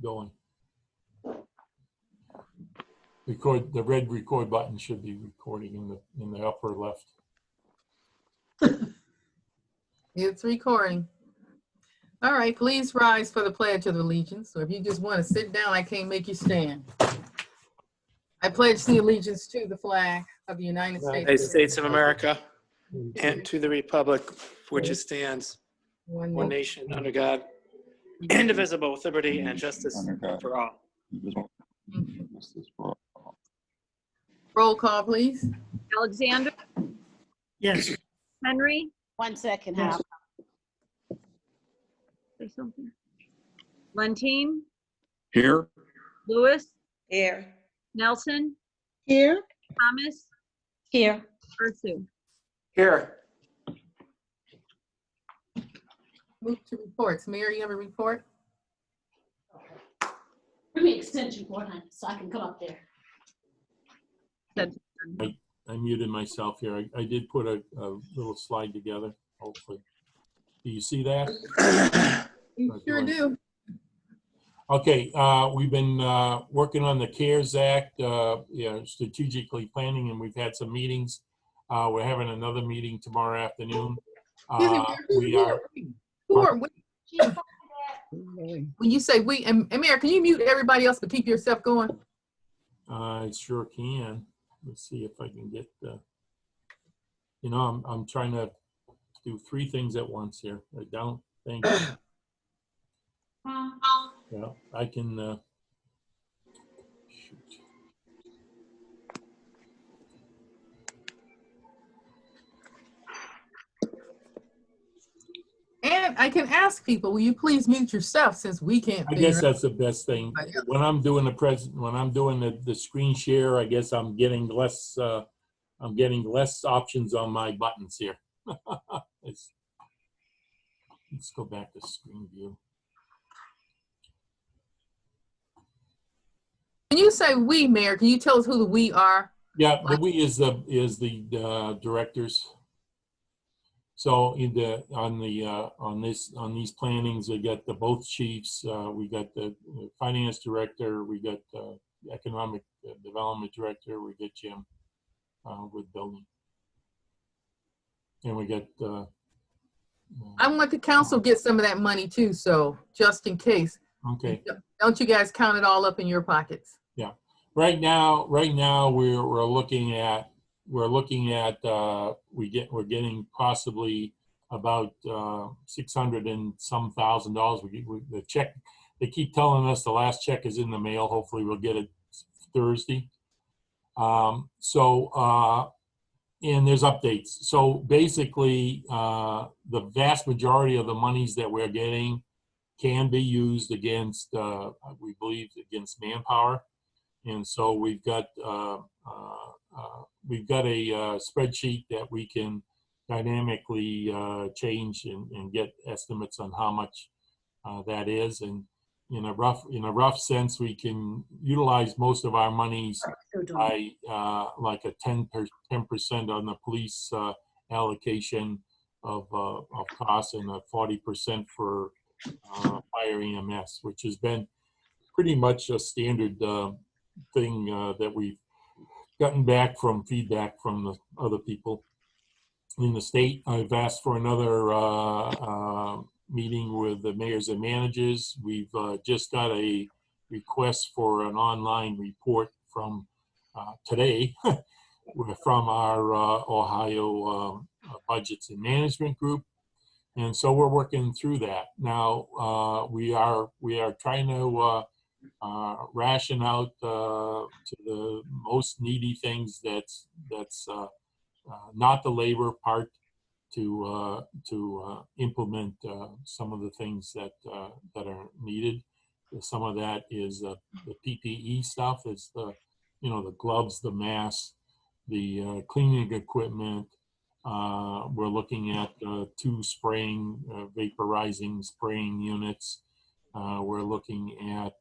going. Record, the red record button should be recording in the upper left. It's recording. All right, please rise for the Pledge of Allegiance. So if you just want to sit down, I can't make you stand. I pledge the allegiance to the flag of the United United States of America and to the republic for which it stands, one nation under God, indivisible, with liberty and justice for all. Roll call, please. Alexander, Yes. Henry, 1 second, Yes. Hal. say something. Lentine, Here. Lewis, Here. Nelson, Here. Thomas, Here. Ursu. Here. Move to reports. Mayor, you have a report? Bring me extension cord, honey, so I can come up there. I muted myself here. I did put a little slide together, hopefully. Do you see that? You sure do. Okay, we've been working on the CARES Act, strategically planning, and we've had some meetings. We're having another meeting tomorrow afternoon. We are. Who are we? When you say we, and Mayor, can you mute everybody else but keep yourself going? I sure can. Let's see if I can get the. You know, I'm trying to do 3 things at once here. I don't think. Yeah, I can. Shoot. And I can ask people, will you please mute yourself since we can't? I guess that's the best thing. When I'm doing the screen share, I guess I'm getting less. I'm getting less options on my buttons here. Let's go back to screen view. When you say we, Mayor, can you tell us who the we are? Yeah, the we is the directors. So on these plannings, we got both chiefs. We got the finance director. We got the economic development director. We get Jim with building, and we got. I want the council to get some of that money too. So just in case. Okay. Don't you guys count it all up in your pockets? Yeah. Right now we're looking at we're getting possibly about $600 and some thousand. The check, they keep telling us the last check is in the mail. Hopefully we'll get it Thursday. And there's updates. So basically the vast majority of the monies that we're getting can be used against, we believe, against manpower. And so we've got a spreadsheet that we can dynamically change and get estimates on how much that is. And in a rough sense, we can utilize most of our monies by like a 10% on the police allocation of costs, and a 40% for fire EMS, which has been pretty much a standard thing that we've gotten back from feedback from the other people in the state. I've asked for another meeting with the mayors and managers. We've just got a request for an online report from today from our Ohio Budgets and Management Group. And so we're working through that. Now we are trying to ration out to the most needy things. That's not the labor part, to implement some of the things that are needed. Some of that is the PPE stuff. It's the gloves, the masks, the cleaning equipment. We're looking at 2 vaporizing spraying units. We're looking at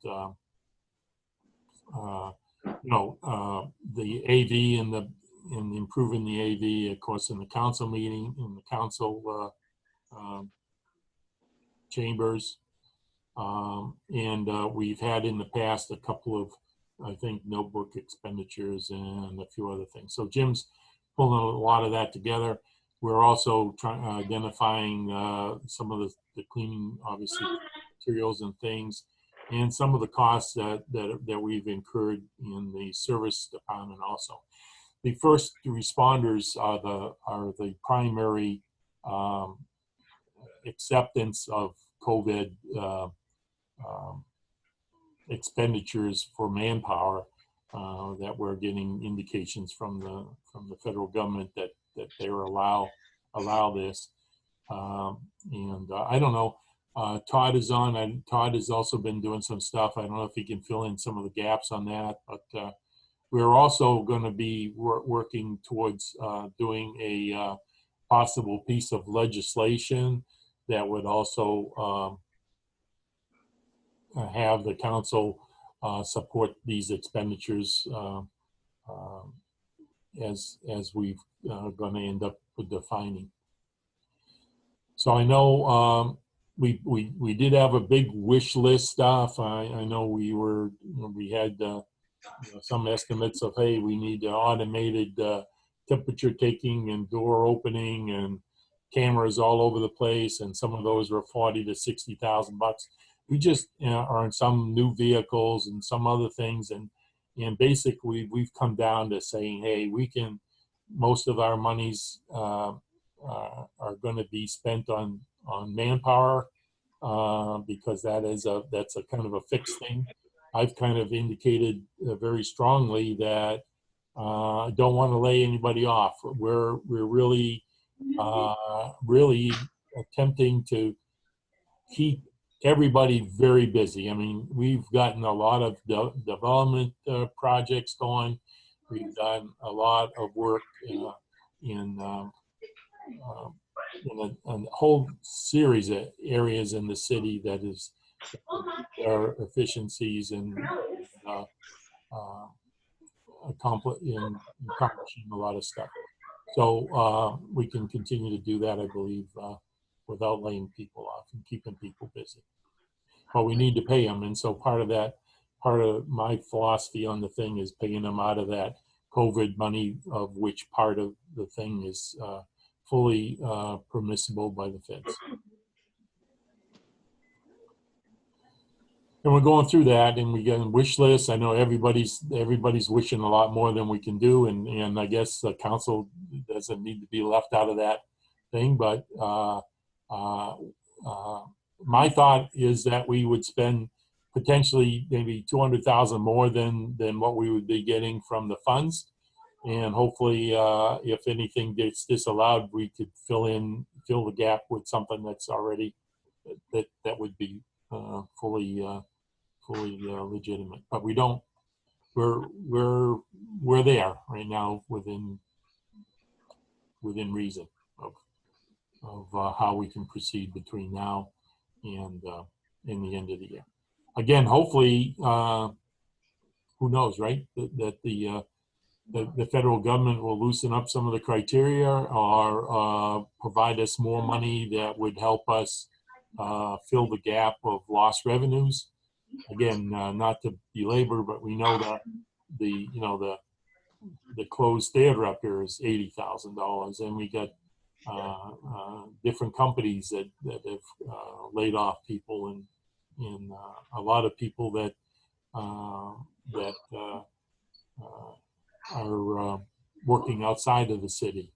the AV and improving the AV, of course, in the council meeting, in the council chambers. We've had in the past a couple of, I think, notebook expenditures and a few other things. So Jim's pulling a lot of that together. We're also trying identifying some of the cleaning, obviously, materials and things, and some of the costs that we've incurred in the service department also. The first responders are the primary acceptance of COVID expenditures for manpower that we're getting indications from the federal government that they allow this. I don't know. Todd is on, and Todd has also been doing some stuff. I don't know if he can fill in some of the gaps on that, but we're also going to be working towards doing a possible piece of legislation that would also have the council support these expenditures as we've going to end up defining. So I know we did have a big wish list stuff. I know we had some estimates of, hey, we need automated temperature taking and door opening and cameras all over the place, and some of those were 40 to 60,000 bucks. We just are in some new vehicles and some other things, and basically we've come down to saying, hey, most of our monies are going to be spent on manpower because that's a kind of a fixed thing. I've kind of indicated very strongly that I don't want to lay anybody off. We're really attempting to keep everybody very busy. I mean, we've gotten a lot of development projects going. We've done a lot of work in a whole series of areas in the city that is our efficiencies and accomplishing a lot of stuff. So we can continue to do that, I believe, without laying people off and keeping people busy. But we need to pay them, and so part of my philosophy on the thing is paying them out of that COVID money, of which part of the thing is fully permissible by the feds. And we're going through that, and we get a wish list. I know everybody's wishing a lot more than we can do, and I guess the council doesn't need to be left out of that thing. But my thought is that we would spend potentially maybe $200,000 more than what we would be getting from the funds, and hopefully, if anything gets disallowed, we could fill the gap with something that's already that would be fully legitimate. But we don't. We're there right now within reason of how we can proceed between now and in the end of the year. Again, hopefully, who knows, right? That the federal government will loosen up some of the criteria or provide us more money that would help us fill the gap of lost revenues. Again, not to belabor, but we know that the closed theater up here is $80,000, and we got different companies that have laid off people, and a lot of people that are working outside of the city.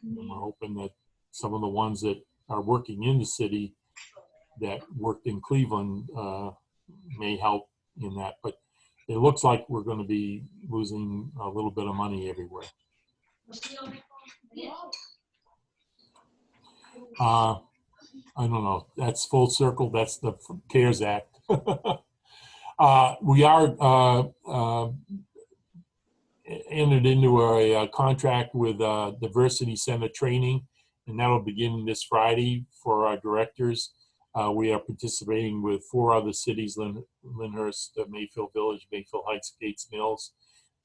And we're hoping that some of the ones that are working in the city that worked in Cleveland may help in that. But it looks like we're going to be losing a little bit of money everywhere. I don't know. That's full circle. That's the CARES Act. We are entered into a contract with Diversity Center Training, and that'll begin this Friday for our directors. We are participating with 4 other cities: Lyndhurst, Mayfield Village, Mayfield Heights, Gates Mills,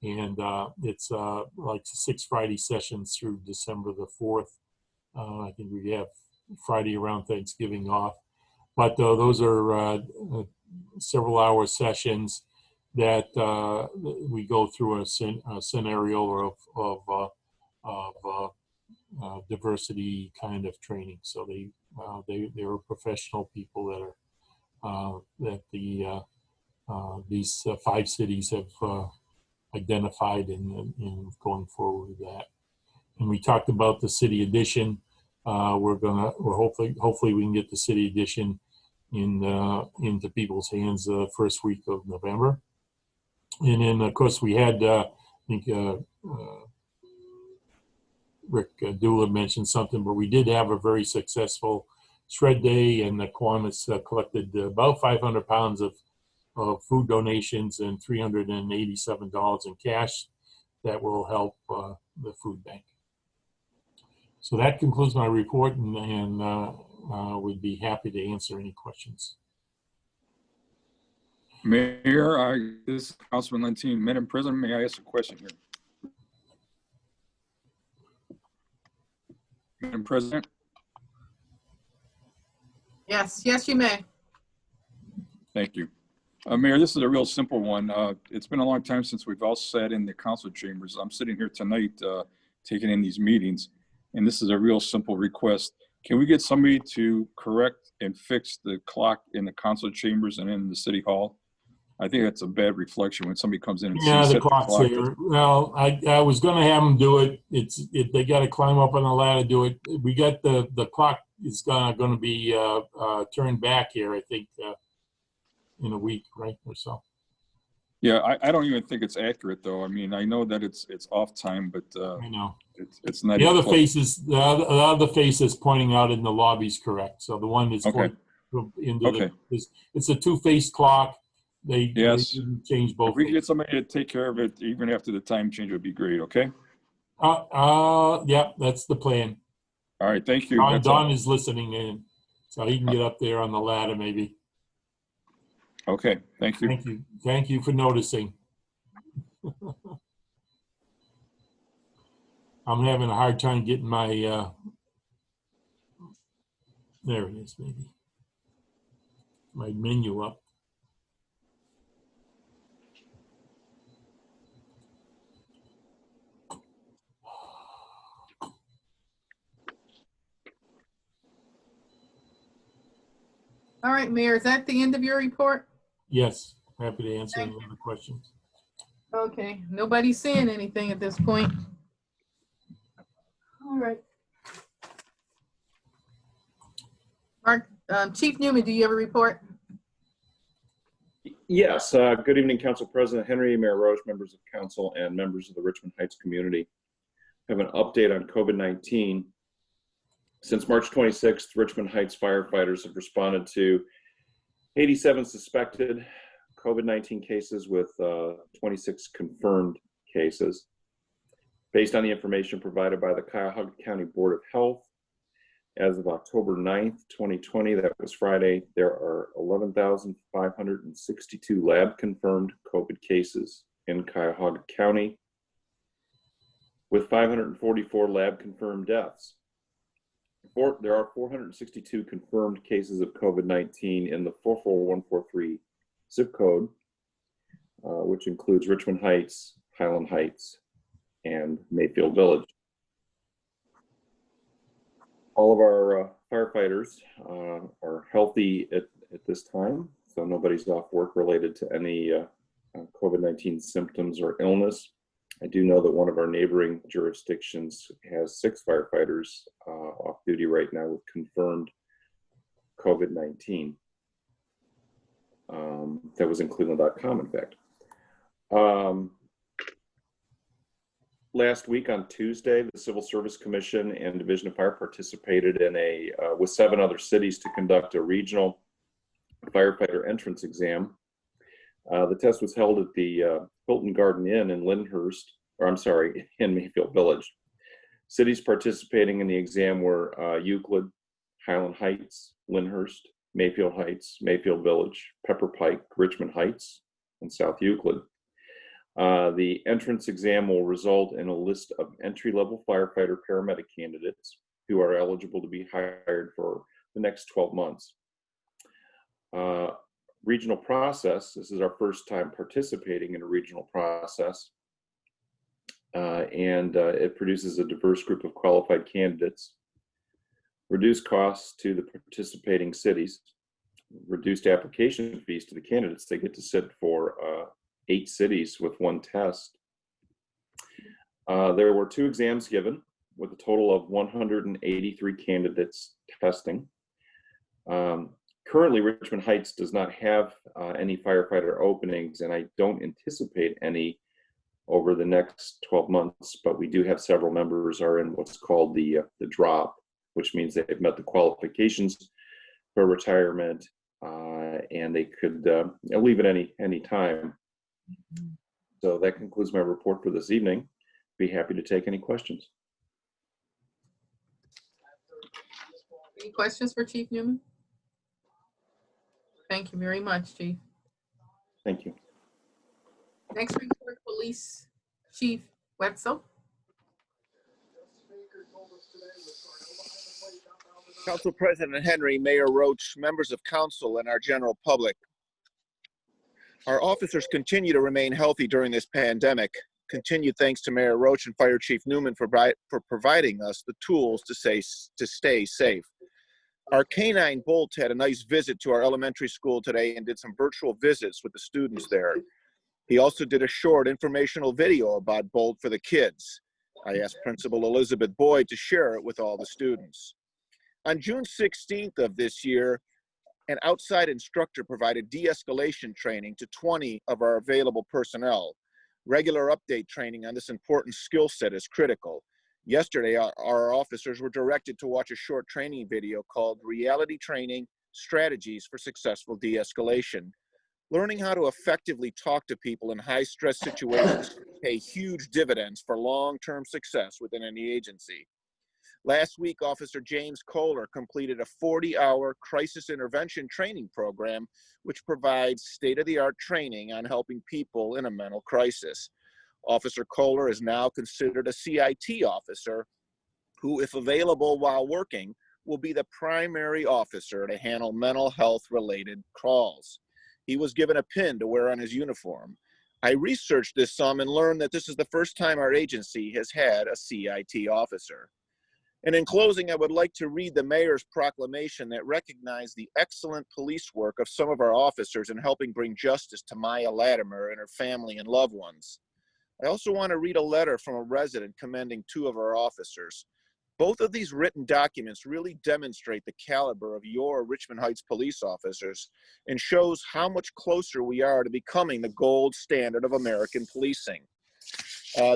and it's like 6 Friday sessions through December the 4th. I think we have Friday around Thanksgiving off. But those are several hour sessions that we go through a scenario of diversity kind of training. So they are professional people that are these 5 cities have identified in going forward with that. And we talked about the city edition. We're hopefully we can get the city edition into people's hands the first week of November. And then of course we had I think Rick Doolin mentioned something, but we did have a very successful shred day, and the Kiwanis collected about 500 pounds of food donations and $387 in cash that will help the food bank. So that concludes my report, and we'd be happy to answer any questions. Mayor, this is Councilman Lentine. Madam President, may I ask a question here? Madam President? Yes, yes, you may. Thank you. Mayor, this is a real simple one. It's been a long time since we've all sat in the council chambers. I'm sitting here tonight taking in these meetings, and this is a real simple request. Can we get somebody to correct and fix the clock in the council chambers and in the city hall? I think that's a bad reflection when somebody comes in and sees The clock's there. Well, I was going to have them do it. They got to climb up on the ladder to do it. We got the clock is going to be turned back here, I think, in a week, right, or so. Yeah, I don't even think it's accurate though. I mean, I know that it's off time, but I know it's not. The other faces, the other faces pointing out in the lobby is correct. So the one that's okay. into it's a 2-faced clock. They change both. If we can get somebody to take care of it, even after the time change, would be great. Okay. Yeah, that's the plan. All right. Thank you. Don is listening in, so he can get up there on the ladder maybe. Okay. Thank you. Thank you. Thank you for noticing. I'm having a hard time getting my, there it is, maybe. My menu up. All right, Mayor, is that the end of your report? Yes, happy to answer any other questions. Okay, nobody's saying anything at this point. All right. Mark, Chief Newman, do you have a report? Yes. Good evening, Council President Henry, Mayor Roche, members of council, and members of the Richmond Heights community. I have an update on COVID-19. Since March 26th, Richmond Heights firefighters have responded to 87 suspected COVID-19 cases with 26 confirmed cases. Based on the information provided by the Cuyahoga County Board of Health, as of October 9th, 2020, that was Friday, there are 11,562 lab-confirmed COVID cases in Cuyahoga County, with 544 lab-confirmed deaths. There are 462 confirmed cases of COVID-19 in the 44143 zip code, which includes Richmond Heights, Highland Heights, and Mayfield Village. All of our firefighters are healthy at this time, so nobody's off work related to any COVID-19 symptoms or illness. I do know that one of our neighboring jurisdictions has 6 firefighters off duty right now with confirmed COVID-19. That was in Cleveland.com, in fact. Last week on Tuesday, the Civil Service Commission and Division of Fire participated in with 7 other cities to conduct a regional firefighter entrance exam. The test was held at the Hilton Garden Inn in in Mayfield Village. Cities participating in the exam were Euclid, Highland Heights, Lyndhurst, Mayfield Heights, Mayfield Village, Pepper Pike, Richmond Heights, and South Euclid. The entrance exam will result in a list of entry-level firefighter paramedic candidates who are eligible to be hired for the next 12 months. Regional process. This is our first time participating in a regional process. It produces a diverse group of qualified candidates, reduced costs to the participating cities, reduced application fees to the candidates. They get to sit for 8 cities with 1 test. There were 2 exams given with a total of 183 candidates testing. Currently, Richmond Heights does not have any firefighter openings, and I don't anticipate any over the next 12 months, but we do have several members are in what's called the drop, which means they've met the qualifications for retirement, and they could leave at any time. So that concludes my report for this evening. Be happy to take any questions. Any questions for Chief Newman? Thank you very much, Chief. Thank you. Next report, Police Chief Wetzel. Council President Henry, Mayor Roach, members of council, and our general public. Our officers continue to remain healthy during this pandemic. Continued thanks to Mayor Roach and Fire Chief Newman for providing us the tools to stay safe. Our canine Bolt had a nice visit to our elementary school today and did some virtual visits with the students there. He also did a short informational video about Bolt for the kids. I asked Principal Elizabeth Boyd to share it with all the students. On June 16th of this year, an outside instructor provided de-escalation training to 20 of our available personnel. Regular update training on this important skill set is critical. Yesterday, our officers were directed to watch a short training video called Reality Training Strategies for Successful De-Escalation. Learning how to effectively talk to people in high-stress situations can pay huge dividends for long-term success within any agency. Last week, Officer James Kohler completed a 40-hour crisis intervention training program, which provides state-of-the-art training on helping people in a mental crisis. Officer Kohler is now considered a CIT officer who, if available while working, will be the primary officer to handle mental health-related calls. He was given a pin to wear on his uniform. I researched this some and learned that this is the first time our agency has had a CIT officer. And in closing, I would like to read the mayor's proclamation that recognized the excellent police work of some of our officers in helping bring justice to Maya Latimer and her family and loved ones. I also want to read a letter from a resident commending 2 of our officers. Both of these written documents really demonstrate the caliber of your Richmond Heights police officers and shows how much closer we are to becoming the gold standard of American policing.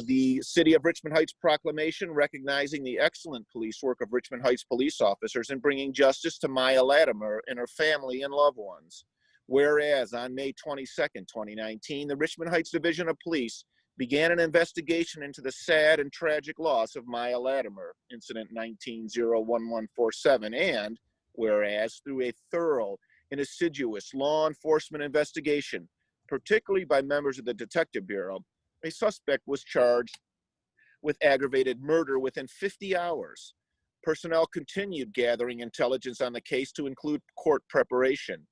The City of Richmond Heights proclamation recognizing the excellent police work of Richmond Heights police officers in bringing justice to Maya Latimer and her family and loved ones. Whereas on May 22nd, 2019, the Richmond Heights Division of Police began an investigation into the sad and tragic loss of Maya Latimer, incident 19-01147, and whereas through a thorough and assiduous law enforcement investigation, particularly by members of the Detective Bureau, a suspect was charged with aggravated murder within 50 hours. Personnel continued gathering intelligence on the case to include court preparation.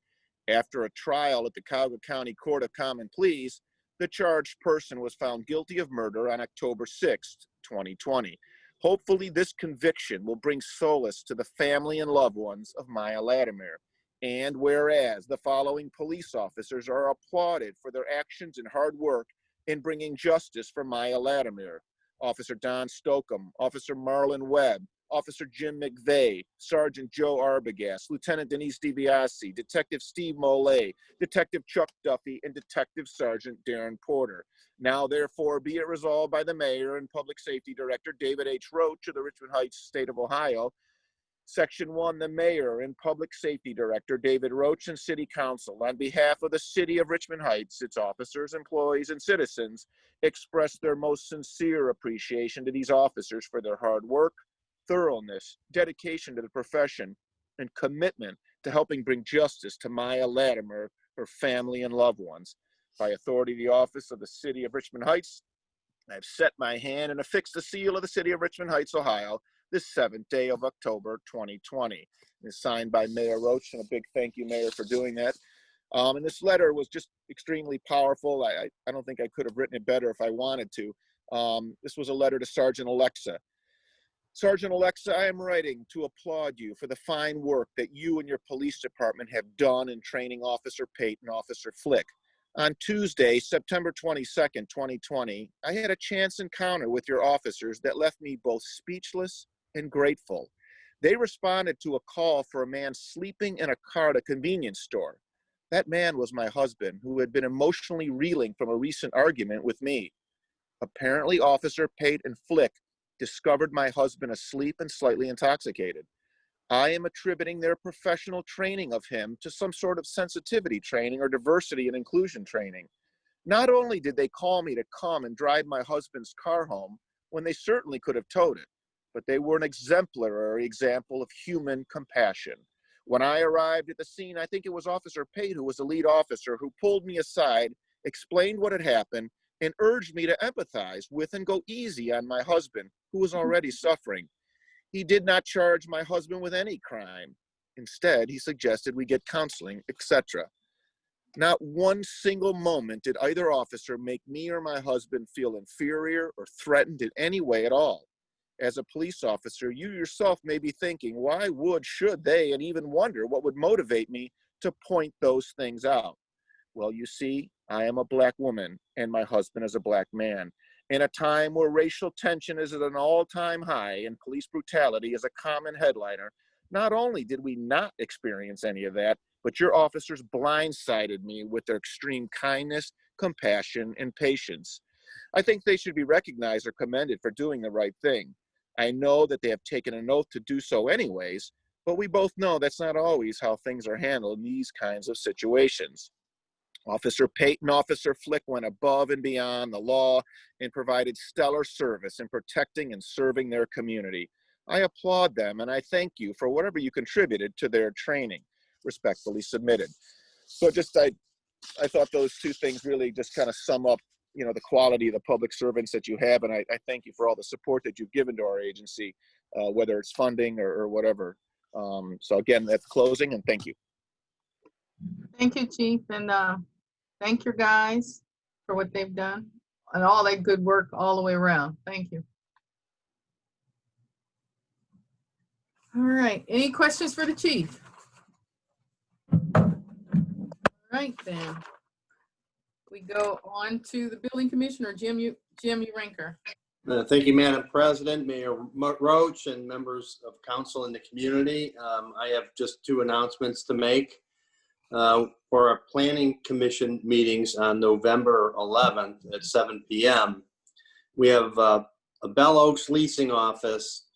After a trial at the Cuyahoga County Court of Common Pleas, the charged person was found guilty of murder on October 6, 2020. Hopefully, this conviction will bring solace to the family and loved ones of Maya Latimer. And whereas the following police officers are applauded for their actions and hard work in bringing justice for Maya Latimer: Officer Don Stockham, Officer Marlon Webb, Officer Jim McVeigh, Sergeant Joe Arbogast, Lieutenant Denise DiBiase, Detective Steve Mollet, Detective Chuck Duffy, and Detective Sergeant Darren Porter. Now, therefore, be it resolved by the Mayor and Public Safety Director David H. Roach of the Richmond Heights, State of Ohio. Section 1, the Mayor and Public Safety Director David Roach and City Council, on behalf of the City of Richmond Heights, its officers, employees, and citizens, express their most sincere appreciation to these officers for their hard work, thoroughness, dedication to the profession, and commitment to helping bring justice to Maya Latimer, her family, and loved ones. By authority of the office of the City of Richmond Heights, I've set my hand and affixed the seal of the City of Richmond Heights, Ohio, this 7th day of October 2020. It's signed by Mayor Roach, and a big thank you, Mayor, for doing that. And this letter was just extremely powerful. I don't think I could have written it better if I wanted to. This was a letter to Sergeant Alexa. Sergeant Alexa, I am writing to applaud you for the fine work that you and your police department have done in training Officer Pate and Officer Flick. On Tuesday, September 22nd, 2020, I had a chance encounter with your officers that left me both speechless and grateful. They responded to a call for a man sleeping in a car at a convenience store. That man was my husband, who had been emotionally reeling from a recent argument with me. Apparently, Officer Pate and Flick discovered my husband asleep and slightly intoxicated. I am attributing their professional training of him to some sort of sensitivity training or diversity and inclusion training. Not only did they call me to come and drive my husband's car home, when they certainly could have towed it, but they were an exemplary example of human compassion. When I arrived at the scene, I think it was Officer Pate who was the lead officer, who pulled me aside, explained what had happened, and urged me to empathize with and go easy on my husband, who was already suffering. He did not charge my husband with any crime. Instead, he suggested we get counseling, etc. Not one single moment did either officer make me or my husband feel inferior or threatened in any way at all. As a police officer, you yourself may be thinking, why should they, and even wonder what would motivate me to point those things out. Well, you see, I am a Black woman and my husband is a Black man. In a time where racial tension is at an all-time high and police brutality is a common headliner, not only did we not experience any of that, but your officers blindsided me with their extreme kindness, compassion, and patience. I think they should be recognized or commended for doing the right thing. I know that they have taken an oath to do so anyways, but we both know that's not always how things are handled in these kinds of situations. Officer Pate and Officer Flick went above and beyond the law and provided stellar service in protecting and serving their community. I applaud them and I thank you for whatever you contributed to their training. Respectfully submitted. So I thought those two things really just kind of sum up, the quality of the public servants that you have, and I thank you for all the support that you've given to our agency, whether it's funding or whatever. So again, that's closing, and thank you. Thank you, Chief, and thank your guys for what they've done and all that good work all the way around. Thank you. All right, any questions for the chief? All right, then. We go on to the building commissioner, Jim Urenker. Thank you, Madam President, Mayor Roach, and members of council and the community. I have just two announcements to make. For our planning commission meetings on November 11th at 7 p.m. We have a Bell Oaks leasing office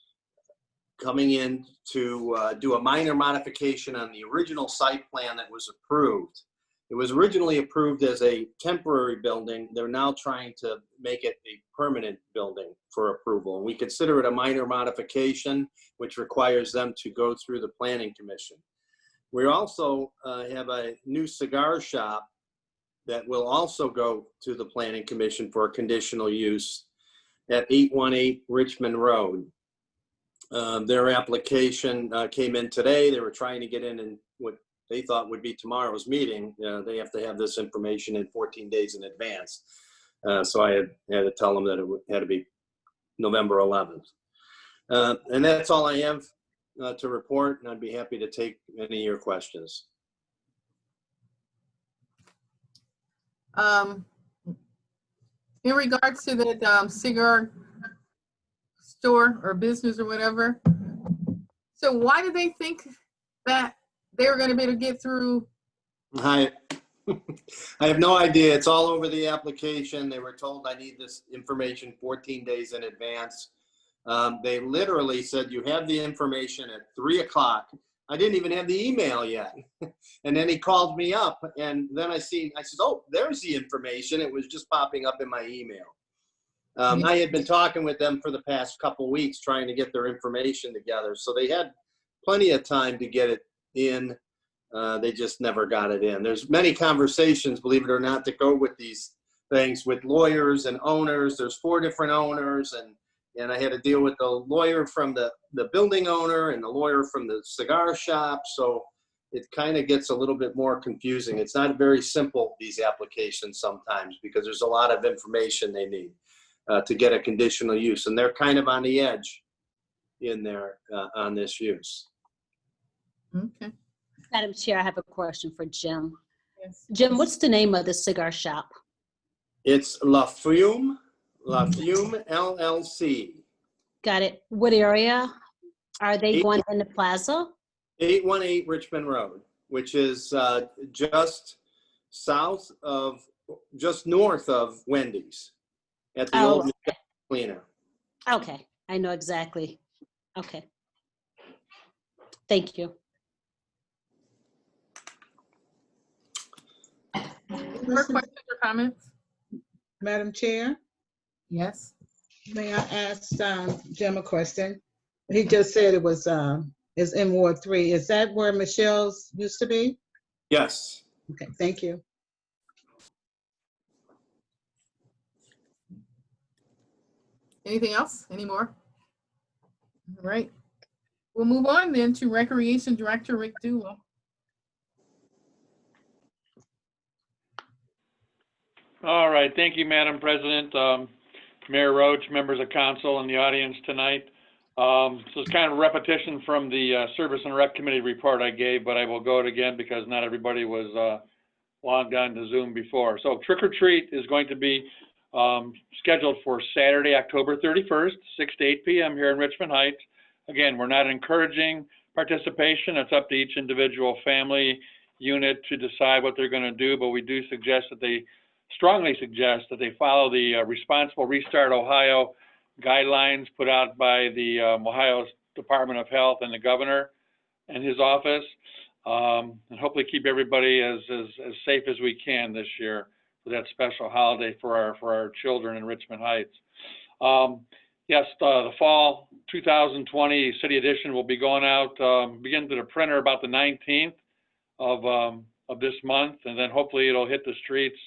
coming in to do a minor modification on the original site plan that was approved. It was originally approved as a temporary building. They're now trying to make it a permanent building for approval. And we consider it a minor modification, which requires them to go through the planning commission. We also have a new cigar shop that will also go to the planning commission for a conditional use at 818 Richmond Road. Their application came in today. They were trying to get in what they thought would be tomorrow's meeting. They have to have this information in 14 days in advance. So I had to tell them that it had to be November 11th. And that's all I have to report, and I'd be happy to take any of your questions. In regards to the cigar store or business or whatever, so why do they think that they were going to be able to get through? I have no idea. It's all over the application. They were told I need this information 14 days in advance. They literally said, you have the information at 3 o'clock. I didn't even have the email yet. And then he called me up, and then I said, oh, there's the information. It was just popping up in my email. I had been talking with them for the past couple weeks trying to get their information together. So they had plenty of time to get it in. They just never got it in. There's many conversations, believe it or not, to go with these things with lawyers and owners. There's 4 different owners, and And I had to deal with the lawyer from the building owner and the lawyer from the cigar shop. So it kind of gets a little bit more confusing. It's not very simple, these applications sometimes, because there's a lot of information they need to get a conditional use. And they're kind of on the edge in there on this use. Okay. Madam Chair, I have a question for Jim. Yes. Jim, what's the name of the cigar shop? It's La Fume LLC. Got it. What area are they going in the plaza? 818 Richmond Road, which is just north of Wendy's at the old cleaner. Okay, I know exactly. Okay. Thank you. More questions or comments? Madam Chair, Yes. may I ask Jim a question? He just said it was is in Ward 3. Is that where Michelle's used to be? Yes. Okay, thank you. Anything else? Any more? All right. We'll move on then to Recreation Director Rick Dulo. All right, thank you, Madam President, Mayor Roach, members of council, and the audience tonight. So it's kind of a repetition from the Service and Rec Committee report I gave, but I will go it again because not everybody was logged on to Zoom before. So Trick or Treat is going to be scheduled for Saturday, October 31st, 6 to 8 p.m. here in Richmond Heights. Again, we're not encouraging participation. It's up to each individual family unit to decide what they're going to do, but we do strongly suggest that they follow the Responsible Restart Ohio guidelines put out by the Ohio Department of Health and the governor and his office, and hopefully keep everybody as safe as we can this year for that special holiday for our children in Richmond Heights. Yes, the fall 2020 City Edition will be going out, begin to the printer about the 19th of this month, and then hopefully it'll hit the streets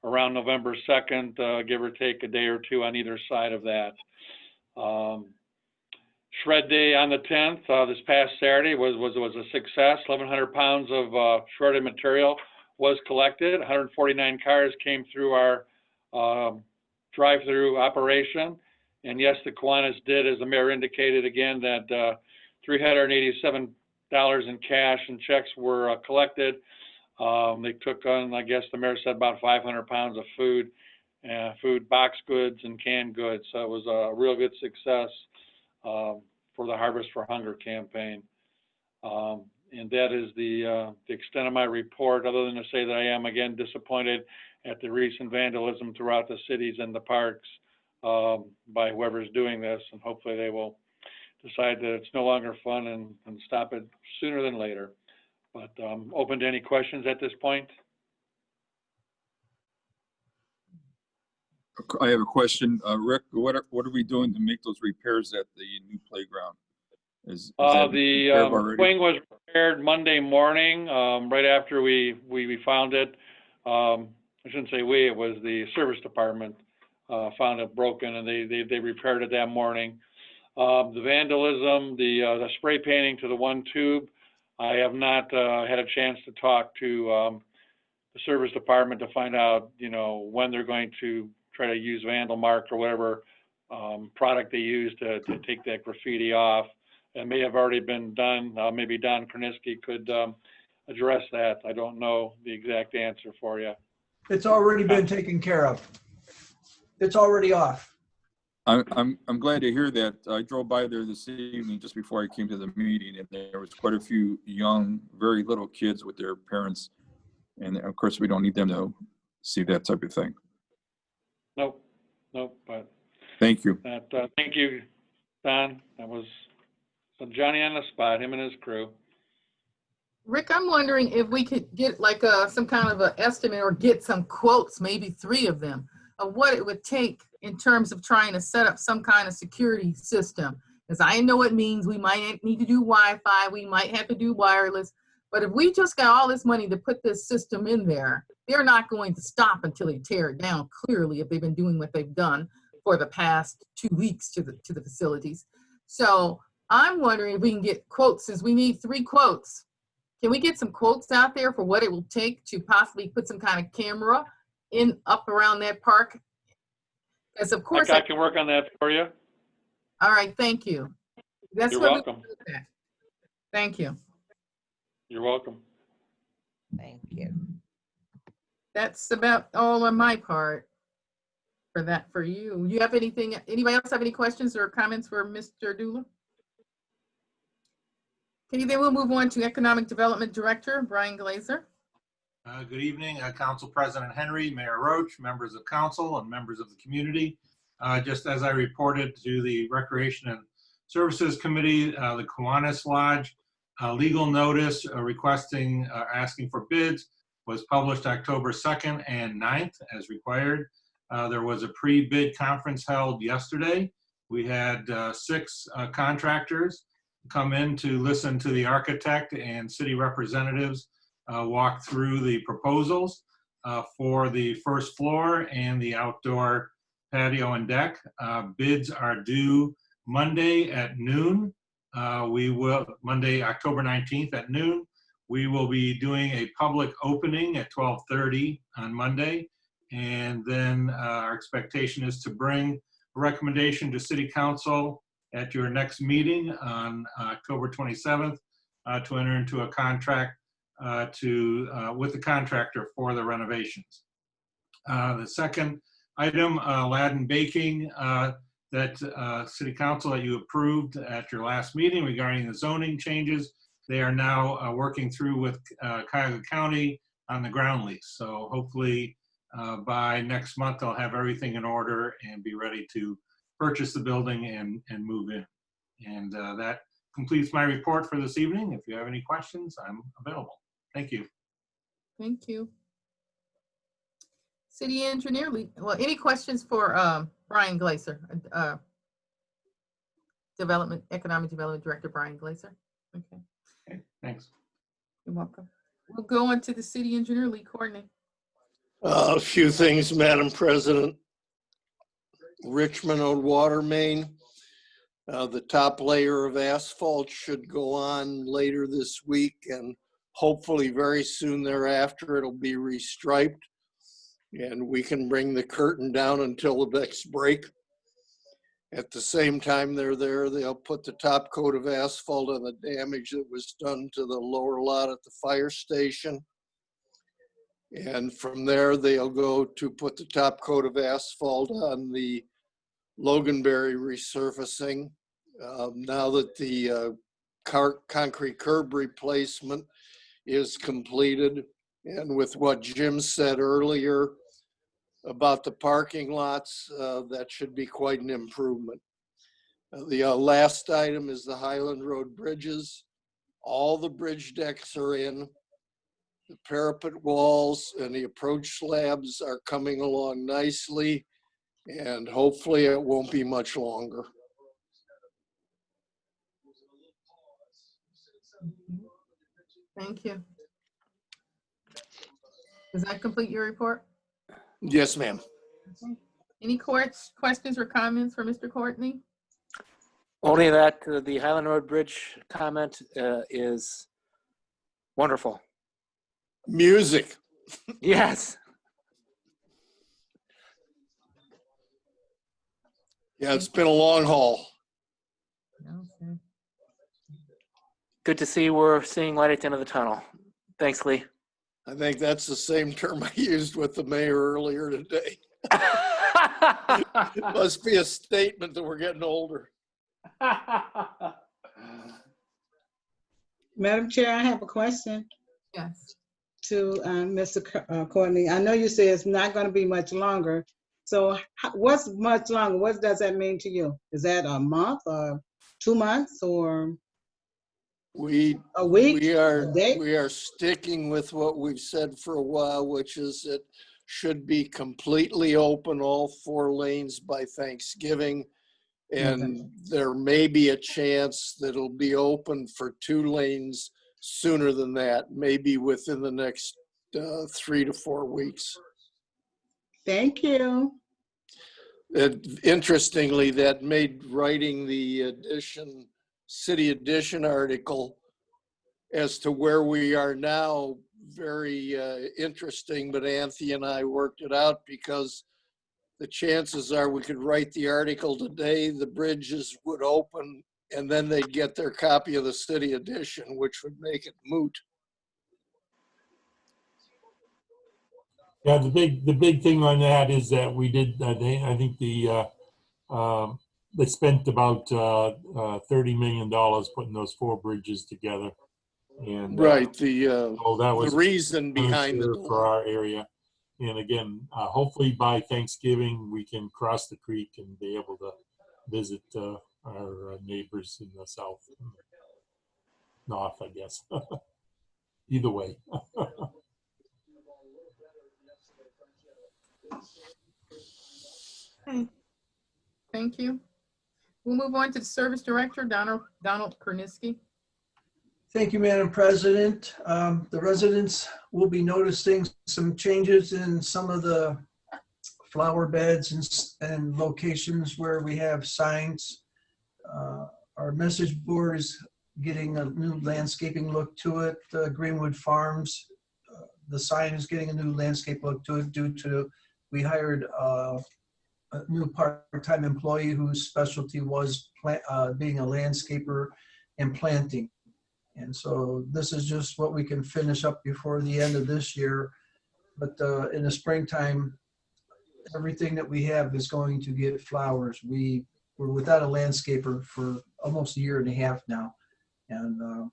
around November 2nd, give or take a day or two on either side of that. Shred Day on the 10th, this past Saturday was a success. 1,100 pounds of shredded material was collected. 149 cars came through our drive-through operation. And yes, the Kiwanis did, as the mayor indicated again, that $387 in cash and checks were collected. They took on, I guess the mayor said, about 500 pounds of food, box goods and canned goods. So it was a real good success for the Harvest for Hunger campaign. And that is the extent of my report, other than to say that I am again disappointed at the recent vandalism throughout the cities and the parks by whoever's doing this, and hopefully they will decide that it's no longer fun and stop it sooner than later. But open to any questions at this point. I have a question. Rick, what are we doing to make those repairs at the new playground? Is the wing was repaired Monday morning, right after we found it. I shouldn't say it was the service department found it broken, and they repaired it that morning. The vandalism, the spray painting to the one tube, I have not had a chance to talk to the service department to find out, when they're going to try to use Vandal Mark or whatever product they use to take that graffiti off. It may have already been done. Maybe Don Korniski could address that. I don't know the exact answer for you. It's already been taken care of. It's already off. I'm glad to hear that. I drove by there this evening just before I came to the meeting, and there was quite a few young, very little kids with their parents. And of course, we don't need them to see that type of thing. Nope, but. Thank you. Thank you, Don. That was Johnny on the spot, him and his crew. Rick, I'm wondering if we could get like some kind of an estimate or get some quotes, maybe 3 of them, of what it would take in terms of trying to set up some kind of security system. Because I know it means we might need to do Wi-Fi, we might have to do wireless, but if we just got all this money to put this system in there, they're not going to stop until they tear it down, clearly, if they've been doing what they've done. for the past 2 weeks to the facilities. So I'm wondering if we can get quotes, since we need 3 quotes. Can we get some quotes out there for what it will take to possibly put some kind of camera up around that park? Because of course I can work on that for you. All right, thank you. That's You're what welcome. Thank you. You're welcome. Thank you. That's about all on my part for you. You have anything, anybody else have any questions or comments for Mr. Dula? Okay, then we'll move on to Economic Development Director, Brian Glazer. Good evening, Council President Henry, Mayor Roach, members of council, and members of the community. Just as I reported to the Recreation and Services Committee, the Kiwanis Lodge legal notice asking for bids was published October 2nd and 9th as required. There was a pre-bid conference held yesterday. We had 6 contractors come in to listen to the architect and city representatives walk through the proposals for the first floor and the outdoor patio and deck. Bids are due Monday at noon. Monday, October 19th at noon. We will be doing a public opening at 12:30 on Monday. And then our expectation is to bring a recommendation to City Council at your next meeting on October 27th to enter into a contract with the contractor for the renovations. The second item, Aladdin Baking, that City Council that you approved at your last meeting regarding the zoning changes. They are now working through with Cuyahoga County on the ground lease. So hopefully by next month, they'll have everything in order and be ready to purchase the building and move in. And that completes my report for this evening. If you have any questions, I'm available. Thank you. Thank you. City Engineer, well, any questions for Brian Glazer, Economic Development Director Brian Glazer? Okay. Okay, thanks. You're welcome. We'll go on to the City Engineer, Lee Courtney. A few things, Madam President. Richmond on water main. The top layer of asphalt should go on later this week, and hopefully very soon thereafter it'll be restriped, and we can bring the curtain down until the next break. At the same time they're there, they'll put the top coat of asphalt on the damage that was done to the lower lot at the fire station. And from there, they'll go to put the top coat of asphalt on the Loganberry resurfacing. Now that the concrete curb replacement is completed, and with what Jim said earlier about the parking lots, that should be quite an improvement. The last item is the Highland Road bridges. All the bridge decks are in. The parapet walls and the approach slabs are coming along nicely, and hopefully it won't be much longer. Thank you. Does that complete your report? Yes, ma'am. Okay. Any questions or comments for Mr. Courtney? Only that the Highland Road Bridge comment is wonderful. Music. Yes. Yeah, it's been a long haul. Okay. Good to see we're seeing light at the end of the tunnel. Thanks, Lee. I think that's the same term I used with the mayor earlier today. Must be a statement that we're getting older. Madam Chair, I have a question. Yes. To Mr. Courtney. I know you say it's not going to be much longer. So what's much longer? What does that mean to you? Is that a month or 2 months or a week? We are sticking with what we've said for a while, which is it should be completely open, all 4 lanes by Thanksgiving. And there may be a chance that it'll be open for 2 lanes sooner than that, maybe within the next 3 to 4 weeks. Thank you. Interestingly, that made writing the city edition article as to where we are now very interesting, but Anthony and I worked it out because the chances are we could write the article today, the bridges would open, and then they'd get their copy of the city edition, which would make it moot. Yeah, the big thing on that is that we did. I think they spent about $30 million putting those 4 bridges together, and right. So that was the reason behind the for our area. And again, hopefully by Thanksgiving we can cross the creek and be able to visit our neighbors in the south, north, I guess. Either way. Okay. Thank you. We'll move on to the Service Director, Donald Korniski. Thank you, Madam President. The residents will be noticing some changes in some of the flower beds and locations where we have signs. Our message board is getting a new landscaping look to it. Greenwood Farms, the sign is getting a new landscape look to it due to, we hired a new part-time employee whose specialty was being a landscaper and planting. And so this is just what we can finish up before the end of this year. But in the springtime, everything that we have is going to get flowers. We're without a landscaper for almost a year and a half now. And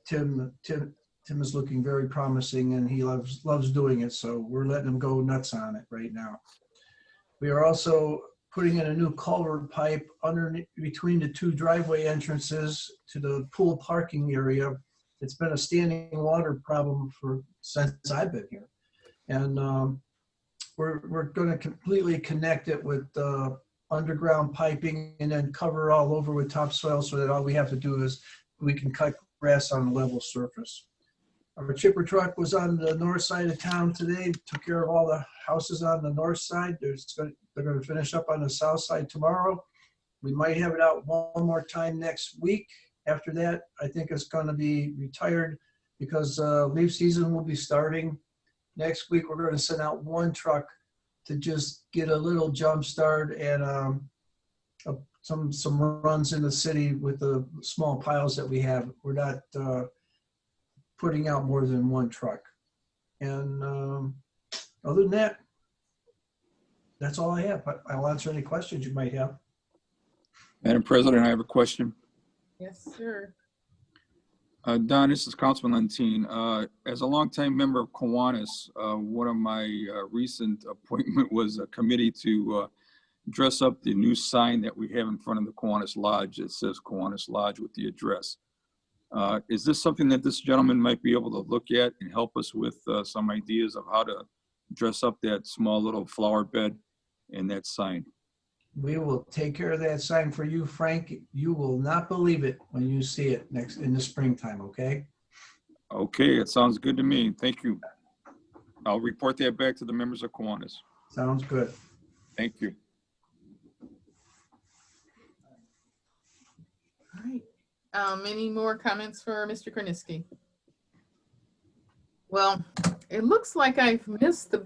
Tim is looking very promising, and he loves doing it. So we're letting him go nuts on it right now. We are also putting in a new culvert pipe between the 2 driveway entrances to the pool parking area. It's been a standing water problem since I've been here. And we're going to completely connect it with underground piping and then cover all over with topsoil so that all we have to do is we can cut grass on a level surface. Our chipper truck was on the north side of town today, took care of all the houses on the north side. They're going to finish up on the south side tomorrow. We might have it out one more time next week. After that, I think it's going to be retired because leaf season will be starting. Next week, we're going to send out 1 truck to just get a little jump start and some runs in the city with the small piles that we have. We're not putting out more than 1 truck. And other than that, that's all I have. But I'll answer any questions you might have. Madam President, I have a question. Yes, sir. Don, this is Councilman Lentine. As a longtime member of Kiwanis, one of my recent appointment was a committee to dress up the new sign that we have in front of the Kiwanis Lodge. It says Kiwanis Lodge with the address. Is this something that this gentleman might be able to look at and help us with some ideas of how to dress up that small little flower bed and that sign? We will take care of that sign for you, Frank. You will not believe it when you see it in the springtime, okay? Okay, it sounds good to me. Thank you. I'll report that back to the members of Kiwanis. Sounds good. Thank you. All right. Any more comments for Mr. Korniski? Well, it looks like I've missed the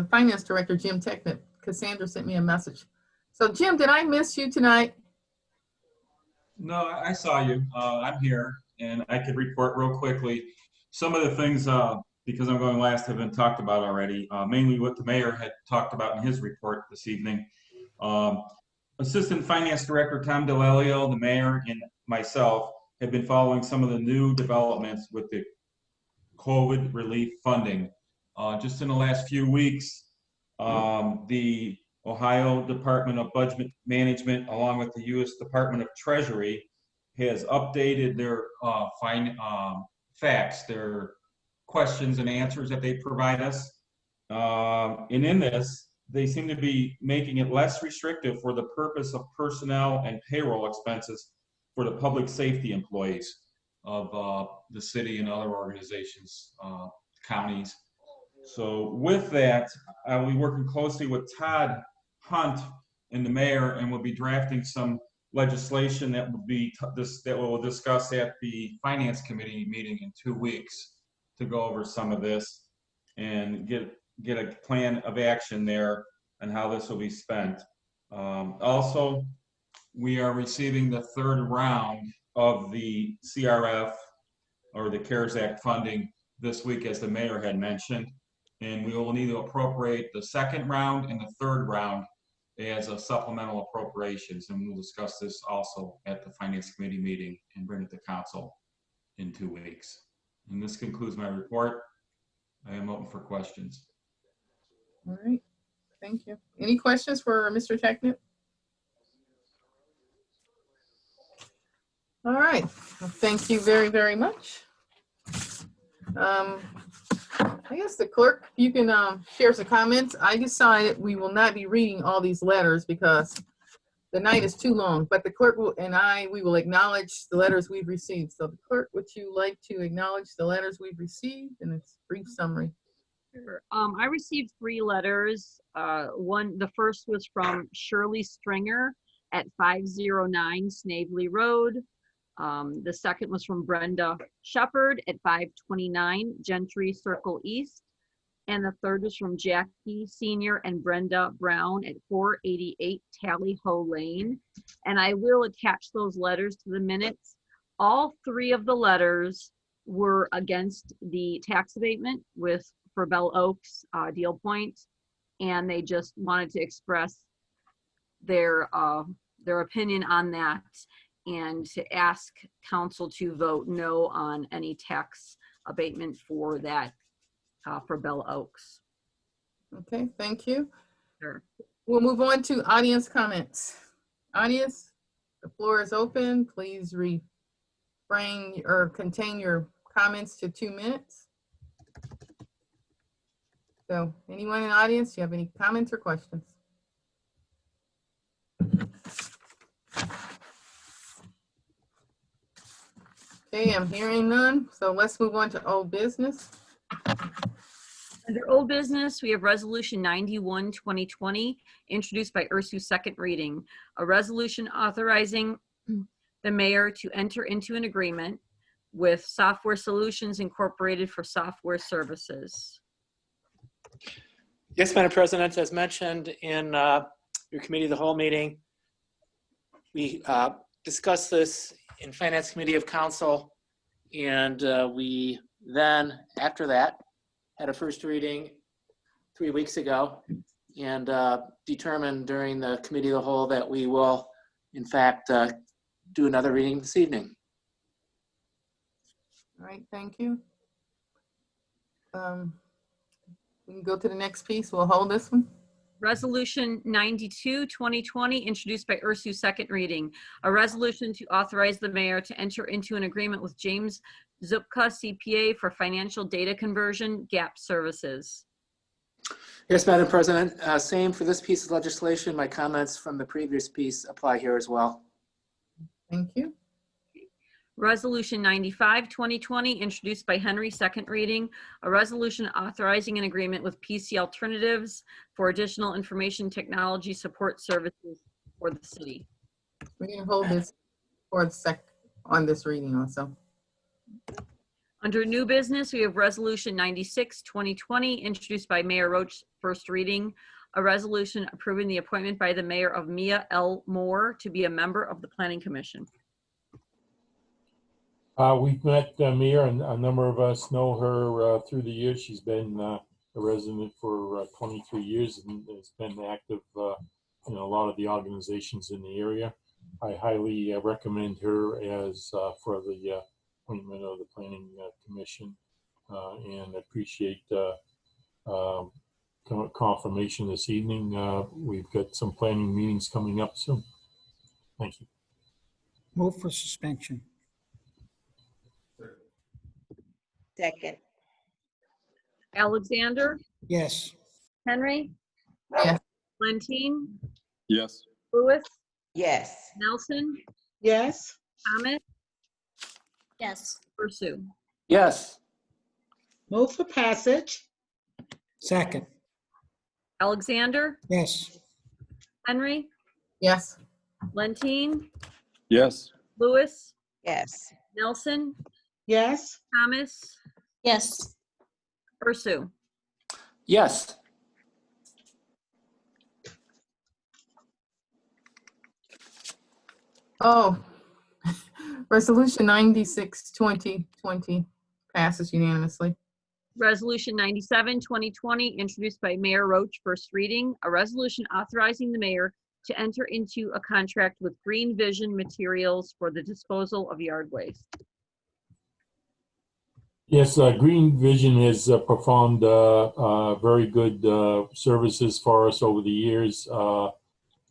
Finance Director, Jim Technip. Cassandra sent me a message. So Jim, did I miss you tonight? No, I saw you. I'm here, and I could report real quickly. Some of the things, because I'm going last, have been talked about already, mainly what the mayor had talked about in his report this evening. Assistant Finance Director Tom DeLelio, the mayor, and myself have been following some of the new developments with the COVID relief funding. Just in the last few weeks, the Ohio Department of Budget Management, along with the U.S. Department of Treasury, has updated their facts, their questions and answers that they provide us. And in this, they seem to be making it less restrictive for the purpose of personnel and payroll expenses for the public safety employees of the city and other organizations, counties. So with that, I'll be working closely with Todd Hunt and the mayor, and we'll be drafting some legislation that will be that we'll discuss at the finance committee meeting in 2 weeks to go over some of this and get a plan of action there on how this will be spent. Also, we are receiving the third round of the CRF or the CARES Act funding this week, as the mayor had mentioned, and we will need to appropriate the second round and the third round as a supplemental appropriations, and we'll discuss this also at the finance committee meeting and bring it to council in 2 weeks. And this concludes my report. I am open for questions. All right, thank you. Any questions for Mr. Technip? All right, well, thank you very, very much. I guess the clerk, you can share some comments. I decided we will not be reading all these letters because the night is too long, but the clerk we will acknowledge the letters we've received. So the clerk, would you like to acknowledge the letters we've received in a brief summary? Sure. I received 3 letters. The first was from Shirley Stringer at 509 Snavely Road. The second was from Brenda Shepherd at 529 Gentry Circle East. And the third was from Jackie Senior and Brenda Brown at 488 Tally Ho Lane. And I will attach those letters to the minutes. All 3 of the letters were against the tax abatement for Bell Oaks Deal Point, and they just wanted to express their opinion on that and to ask council to vote no on any tax abatement for that for Bell Oaks. Okay, thank you. Sure. We'll move on to audience comments. Audience, the floor is open. Please refrain or contain your comments to 2 minutes. So anyone in the audience, do you have any comments or questions? Okay, I'm hearing none. So let's move on to old business. Under old business, we have Resolution 91, 2020, introduced by Ursu, second reading. A resolution authorizing the mayor to enter into an agreement with Software Solutions Incorporated for software services. Yes, Madam President, as mentioned in your committee of the whole meeting, we discussed this in Finance Committee of Council, and we then, after that, had a first reading 3 weeks ago, and determined during the Committee of the Whole that we will, in fact, do another reading this evening. All right, thank you. We can go to the next piece. We'll hold this one. Resolution 92, 2020, introduced by Ursu, second reading. A resolution to authorize the mayor to enter into an agreement with James Zupka CPA for financial data conversion gap services. Yes, Madam President, same for this piece of legislation. My comments from the previous piece apply here as well. Thank you. Resolution 95, 2020, introduced by Henry, second reading. A resolution authorizing an agreement with PC Alternatives for additional information technology support services for the city. We're going to hold this for a sec on this reading also. Under new business, we have Resolution 96, 2020, introduced by Mayor Roach, first reading. A resolution approving the appointment by the mayor of Mia L. Moore to be a member of the Planning Commission. We've met Mia, and a number of us know her through the years. She's been a resident for 23 years and has been active in a lot of the organizations in the area. I highly recommend her as for the appointment of the Planning Commission, and appreciate confirmation this evening. We've got some planning meetings coming up soon. Thank you. Move for suspension. Second. Alexander, Yes. Henry, Yes. Lentine, Yes. Lewis, Yes. Nelson, Yes. Thomas, Yes. Ursu. Yes. Move for passage. Second. Alexander, Yes. Henry, Yes. Lentine, Yes. Lewis, Yes. Nelson, Yes. Thomas, Yes. Ursu. Yes. Oh, Resolution 96, 2020 passes unanimously. Resolution 97, 2020, introduced by Mayor Roach, first reading. A resolution authorizing the mayor to enter into a contract with Green Vision Materials for the disposal of yard waste. Yes, Green Vision has performed very good services for us over the years.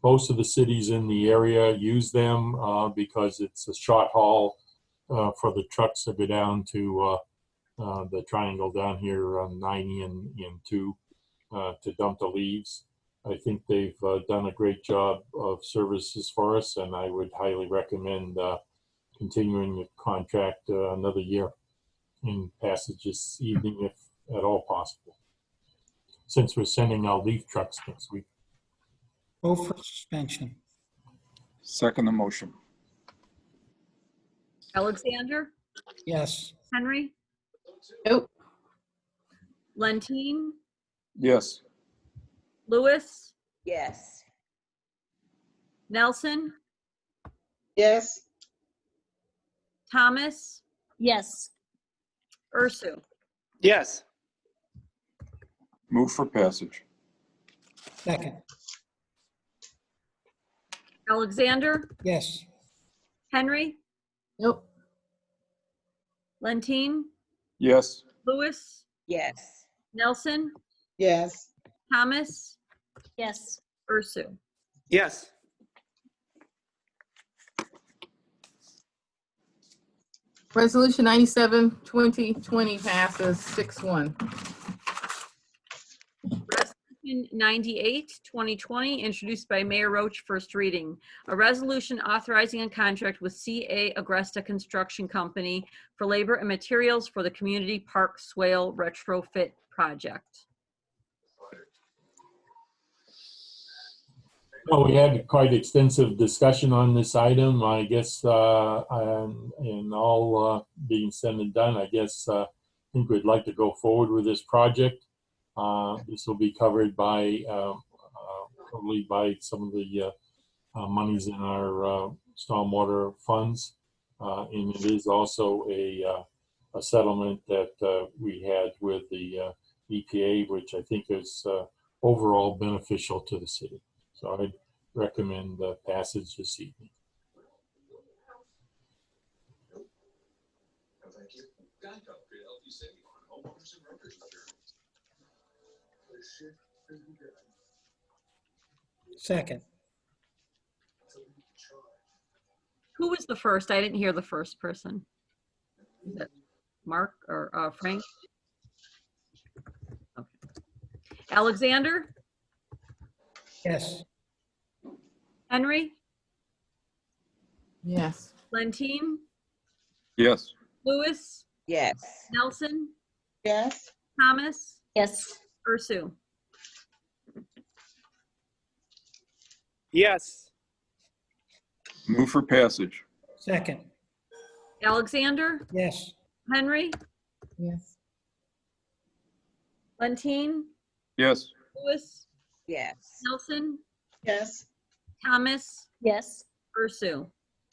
Most of the cities in the area use them because it's a short haul for the trucks to go down to the triangle down here on 90 and 2 to dump the leaves. I think they've done a great job of services for us, and I would highly recommend continuing the contract another year in passage this evening, if at all possible, since we're sending out leaf trucks next week. Move for suspension. Second the motion. Alexander, Yes. Henry, Nope. Lentine, Yes. Lewis, Yes. Nelson, Yes. Thomas, Yes. Ursu. Yes. Move for passage. Second. Alexander, Yes. Henry, Nope. Lentine, Yes. Lewis, Yes. Nelson, Yes. Thomas, Yes. Ursu. Yes. Resolution 97, 2020 passes 6-1. Resolution 98, 2020, introduced by Mayor Roach, first reading. A resolution authorizing a contract with CA Agresta Construction Company for labor and materials for the Community Park Swale retrofit project. Well, we had quite extensive discussion on this item. I guess, and all being said and done, I guess I think we'd like to go forward with this project. This will be covered by probably by some of the monies in our stormwater funds, and it is also a settlement that we had with the EPA, which I think is overall beneficial to the city. So I'd recommend the passage this evening. Second. Who was the first? I didn't hear the first person. Is it Mark or Frank? Okay. Alexander, Yes. Henry, Yes. Lentine, Yes. Lewis, Yes. Nelson, Yes. Thomas, Yes. Ursu. Yes. Move for passage. Second. Alexander, Yes. Henry, Yes. Lentine, Yes. Lewis, Yes. Nelson, Yes. Thomas, Yes. Ursu.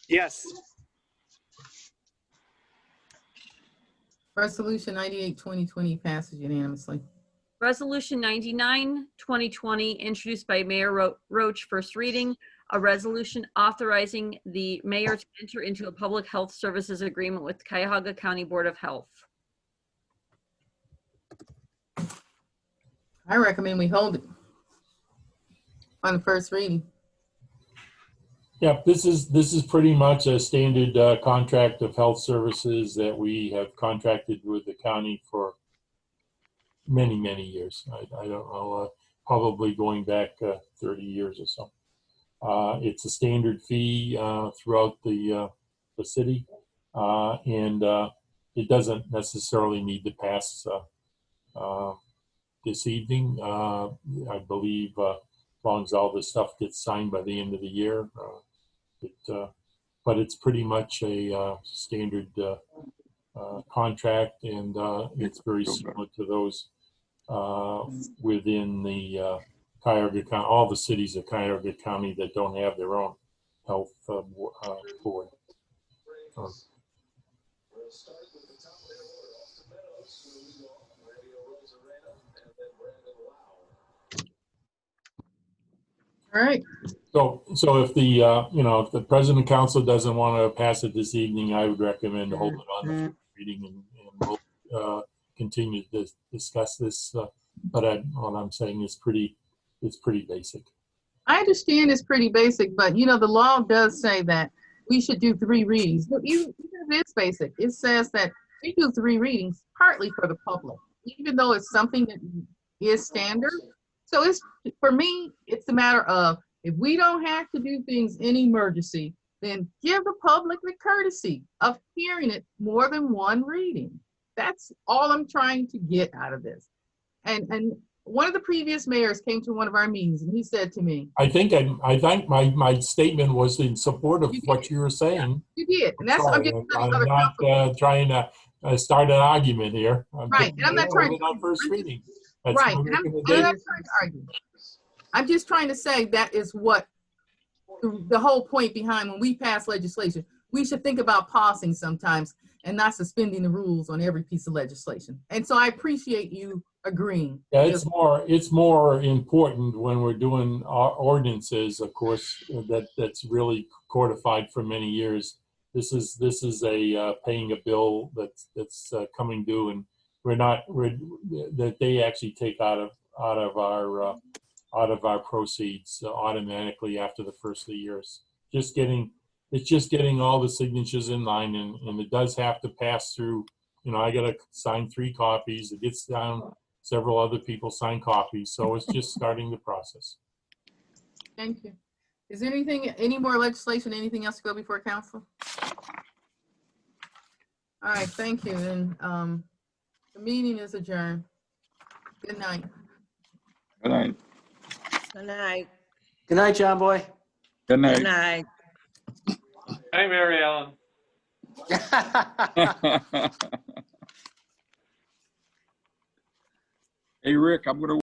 Yes. Resolution 98, 2020 passes unanimously. Resolution 99, 2020, introduced by Mayor Roach, first reading. A resolution authorizing the mayor to enter into a public health services agreement with Cuyahoga County Board of Health. I recommend we hold it on the first reading. Yeah, this is pretty much a standard contract of health services that we have contracted with the county for many, many years. I don't know, probably going back 30 years or so. It's a standard fee throughout the city, and it doesn't necessarily need to pass this evening. I believe long as all this stuff gets signed by the end of the year. But it's pretty much a standard contract, and it's very similar to those within the Cuyahoga County, all the cities of Cuyahoga County that don't have their own health board. All right. So if the if the president council doesn't want to pass it this evening, I would recommend to hold it on the first reading, and we'll continue to discuss this. But what I'm saying is it's pretty basic. I understand it's pretty basic, but the law does say that we should do 3 readings. But even if it's basic, it says that we do 3 readings partly for the public, even though it's something that is standard. So for me, it's a matter of, if we don't have to do things in emergency, then give the public the courtesy of hearing it more than 1 reading. That's all I'm trying to get out of this. And one of the previous mayors came to one of our meetings, and he said to me, I think my statement was in support of what you were saying. You did, and that's what I'm just I'm not trying to start an argument here. Right, and I'm not trying to. On first reading. That's Right, my and I'm not recommendation. trying to argue. I'm just trying to say that is what the whole point behind when we pass legislation. We should think about pausing sometimes and not suspending the rules on every piece of legislation. And so I appreciate you agreeing. Yeah, it's more important when we're doing our ordinances, of course, that's really codified for many years. This is a paying a bill that's coming due, and that they actually take out of our proceeds automatically after the first of the years. It's just getting all the signatures in line, and it does have to pass through. I got to sign 3 copies. It gets down. Several other people sign copies, so it's just starting the process. Thank you. Is there any more legislation, anything else to go before council? All right, thank you. Then the meeting is adjourned. Good night. Good night. Good night. Good night, John Boy. Good night. Good night. Hi, Mary Ellen. Hey, Rick, I'm going to